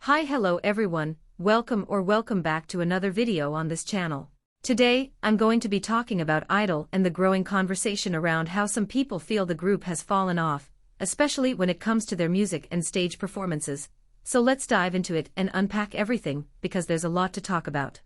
Hi, hello everyone, welcome back to another video on this channel. Today, I'm going to be talking about I-DLE and the growing conversation around how some people feel the group has fallen off, especially when it comes to their music and stage performances. So let's dive into it and unpack everything, because there's a lot to talk about.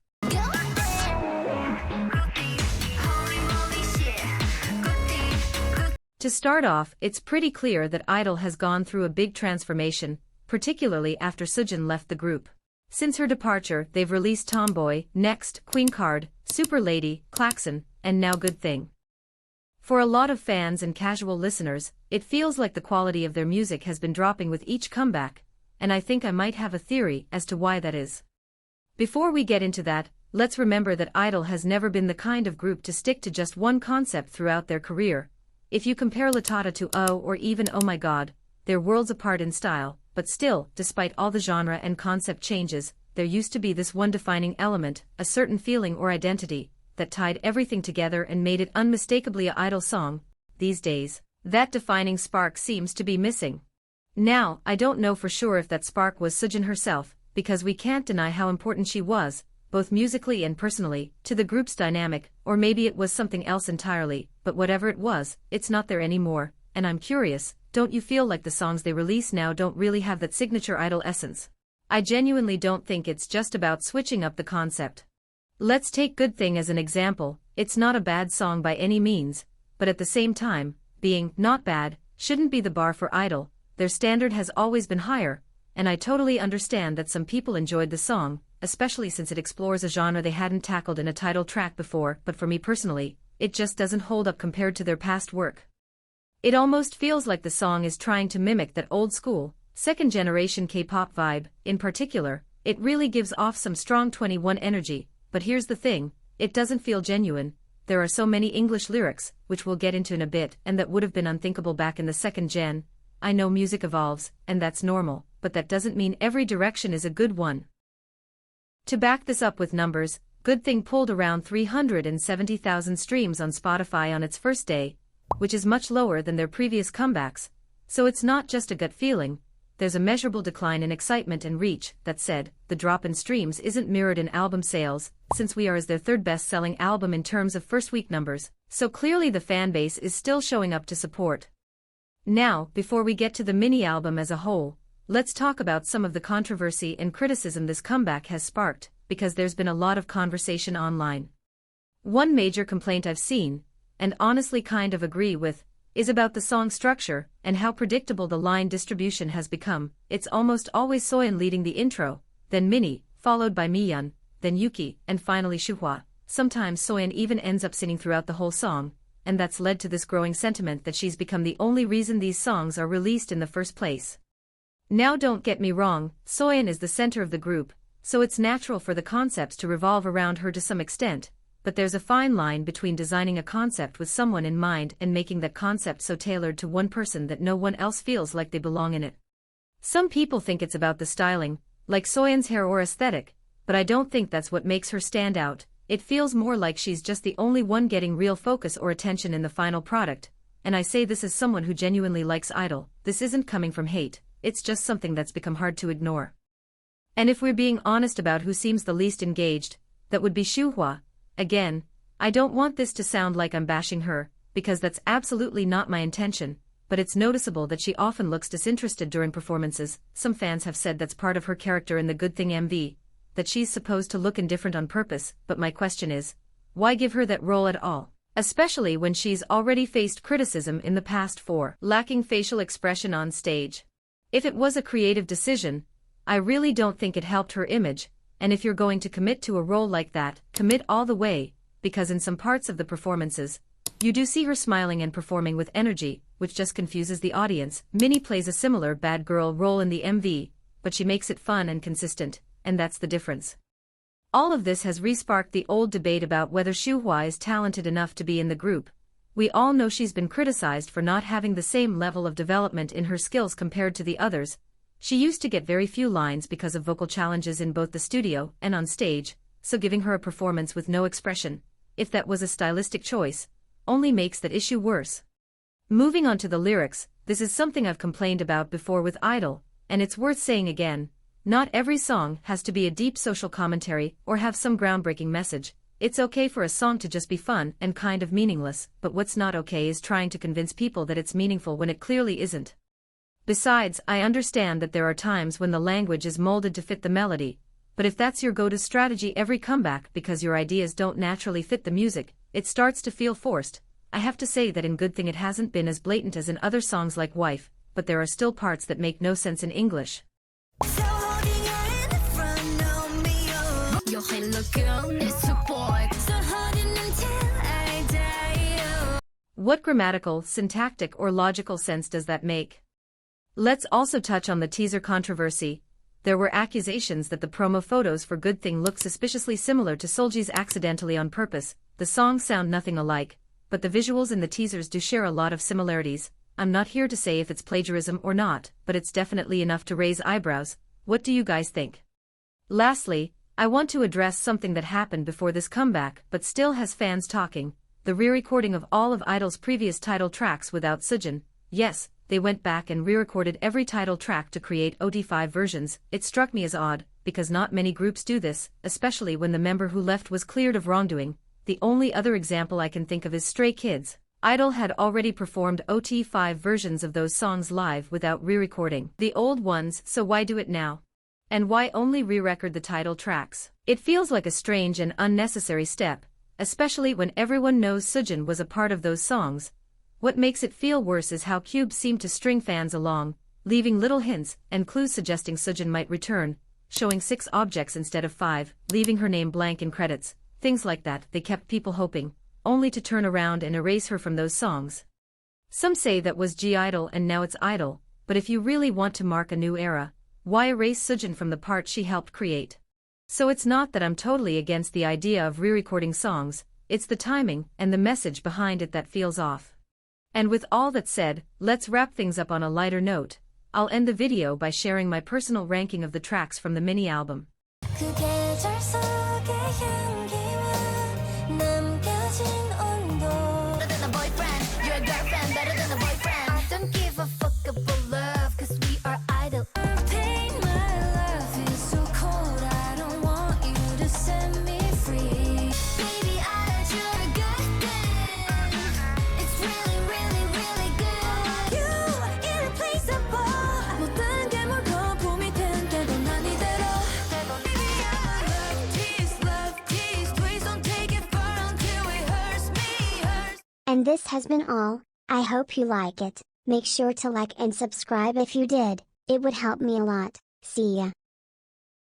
To start off, it's pretty clear that I-DLE has gone through a big transformation, particularly after Soyeon left the group. Since her departure, they've released Tomboy, Next, Queen Card, Super Lady, Klaxon, and now Good Thing. For a lot of fans and casual listeners, it feels like the quality of their music has been dropping with each comeback, and I think I might have a theory as to why that is. Before we get into that, let's remember that I-DLE has never been the kind of group to stick to just one concept throughout their career. If you compare 𝒉𝒏𝒏 to Oh or even Oh My God, they're worlds apart in style, but still, despite all the genre and concept changes, there used to be this one defining element, a certain feeling or identity, that tied everything together and made it unmistakably a I-DLE song. These days, that defining spark seems to be missing. Now, I don't know for sure if that spark was Soyeon herself, because we can't deny how important she was, both musically and personally, to the group's dynamic, or maybe it was something else entirely, but whatever it was, it's not there anymore, and I'm curious, don't you feel like the songs they release now don't really have that signature I-DLE essence? I genuinely don't think it's just about switching up the concept. Let's take Good Thing as an example. It's not a bad song by any means, but at the same time, being not bad shouldn't be the bar for I-DLE. Their standard has always been higher, and I totally understand that some people enjoyed the song, especially since it explores a genre they hadn't tackled in a title track before, but for me personally, it just doesn't hold up compared to their past work. It almost feels like the song is trying to mimic that old-school, second-generation K-pop vibe. In particular, it really gives off some strong 21 energy, but here's the thing, it doesn't feel genuine. There are so many English lyrics, which we'll get into in a bit, and that would have been unthinkable back in the second gen. I know music evolves, and that's normal, but that doesn't mean every direction is a good one. To back this up with numbers, Good Thing pulled around 370,000 streams on Spotify on its first day, which is much lower than their previous comebacks, so it's not just a gut feeling. There's a measurable decline in excitement and reach. That said, the drop in streams isn't mirrored in album sales, since We Are is their third best-selling album in terms of first-week numbers, so clearly the fanbase is still showing up to support. Now, before we get to the mini-album as a whole, let's talk about some of the controversy and criticism this comeback has sparked, because there's been a lot of conversation online. One major complaint I've seen, and honestly kind of agree with, is about the song structure and how predictable the line distribution has become. It's almost always Soyeon leading the intro, then Minnie, followed by Miyeon, then Yuki, and finally Shuhua. Sometimes Soyeon even ends up singing throughout the whole song, and that's led to this growing sentiment that she's become the only reason these songs are released in the first place. Now don't get me wrong, Soyeon is the center of the group, so it's natural for the concepts to revolve around her to some extent, but there's a fine line between designing a concept with someone in mind and making that concept so tailored to one person that no one else feels like they belong in it. Some people think it's about the styling, like Soyeon's hair or aesthetic, but I don't think that's what makes her stand out. It feels more like she's just the only one getting real focus or attention in the final product, and I say this as someone who genuinely likes I-DLE. This isn't coming from hate, it's just something that's become hard to ignore. And if we're being honest about who seems the least engaged, that would be Shuhua. Again, I don't want this to sound like I'm bashing her, because that's absolutely not my intention, but it's noticeable that she often looks disinterested during performances. Some fans have said that's part of her character in the Good Thing MV, that she's supposed to look indifferent on purpose, but my question is, why give her that role at all? Especially when she's already faced criticism in the past for lacking facial expression on stage. If it was a creative decision, I really don't think it helped her image. And if you're going to commit to a role like that, commit all the way, because in some parts of the performances, you do see her smiling and performing with energy, which just confuses the audience. Minnie plays a similar bad girl role in the MV, but she makes it fun and consistent, and that's the difference. All of this has re-sparked the old debate about whether Shuhua is talented enough to be in the group. We all know she's been criticized for not having the same level of development in her skills compared to the others. She used to get very few lines because of vocal challenges in both the studio and on stage, so giving her a performance with no expression, if that was a stylistic choice, only makes that issue worse. Moving on to the lyrics, this is something I've complained about before with I-DLE, and it's worth saying again. Not every song has to be a deep social commentary or have some groundbreaking message. It's okay for a song to just be fun and kind of meaningless, but what's not okay is trying to convince people that it's meaningful when it clearly isn't. Besides, I understand that there are times when the language is molded to fit the melody, but if that's your go-to strategy every comeback because your ideas don't naturally fit the music, it starts to feel forced. I have to say that in Good Thing it hasn't been as blatant as in other songs like Wife, but there are still parts that make no sense in English. What grammatical, syntactic or logical sense does that make? Let's also touch on the teaser controversy. There were accusations that the promo photos for Good Thing look suspiciously similar to Seulgi's Accidentally on Purpose. The songs sound nothing alike, but the visuals in the teasers do share a lot of similarities. I'm not here to say if it's plagiarism or not, but it's definitely enough to raise eyebrows. What do you guys think? Lastly, I want to address something that happened before this comeback but still has fans talking, the re-recording of all of I-DLE's previous title tracks without Soyeon. Yes, they went back and re-recorded every title track to create OT5 versions. It struck me as odd, because not many groups do this, especially when the member who left was cleared of wrongdoing. The only other example I can think of is Stray Kids. I-DLE had already performed OT5 versions of those songs live without re-recording the old ones, so why do it now? And why only re-record the title tracks? It feels like a strange and unnecessary step, especially when everyone knows Soyeon was a part of those songs. What makes it feel worse is how ktube seemed to string fans along, leaving little hints and clues suggesting Soyeon might return, showing 6 objects instead of 5, leaving her name blank in credits, things like that. They kept people hoping, only to turn around and erase her from those songs. Some say that was G-I-DLE and now it's I-DLE, but if you really want to mark a new era, why erase Soyeon from the part she helped create? So it's not that I'm totally against the idea of re-recording songs, it's the timing and the message behind it that feels off. And with all that said, let's wrap things up on a lighter note. I'll end the video by sharing my personal ranking of the tracks from the mini album. And this has been all. I hope you like it. Make sure to like and subscribe if you did. It would help me a lot. See ya.